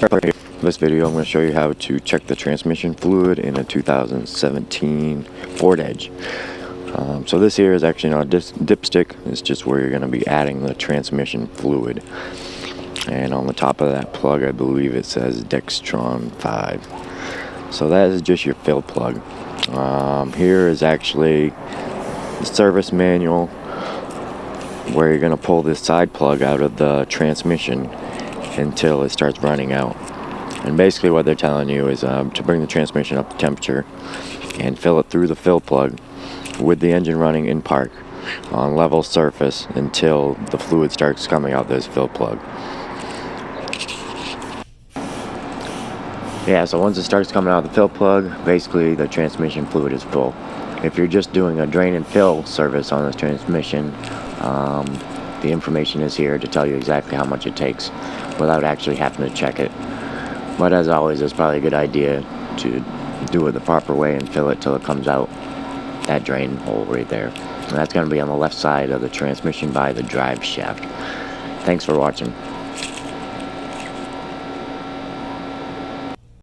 In this video I'm going to show you how to check the transmission fluid in a 2017 Ford Edge. So this here is actually not a dipstick, it's just where you're going to be adding the transmission fluid. And on the top of that plug I believe it says Dextron 5. So that is just your fill plug. Here is actually the service manual where you're going to pull this side plug out of the transmission until it starts running out. And basically what they're telling you is to bring the transmission up to temperature and fill it through the fill plug with the engine running in park on level surface until the fluid starts coming out this fill plug. Yeah, so once it starts coming out of the fill plug, basically the transmission fluid is full. If you're just doing a drain and fill service on this transmission, the information is here to tell you exactly how much it takes without actually having to check it. But as always, it's probably a good idea to do it the proper way and fill it till it comes out that drain hole right there. And that's going to be on the left side of the transmission by the drive shaft. Thanks for watching.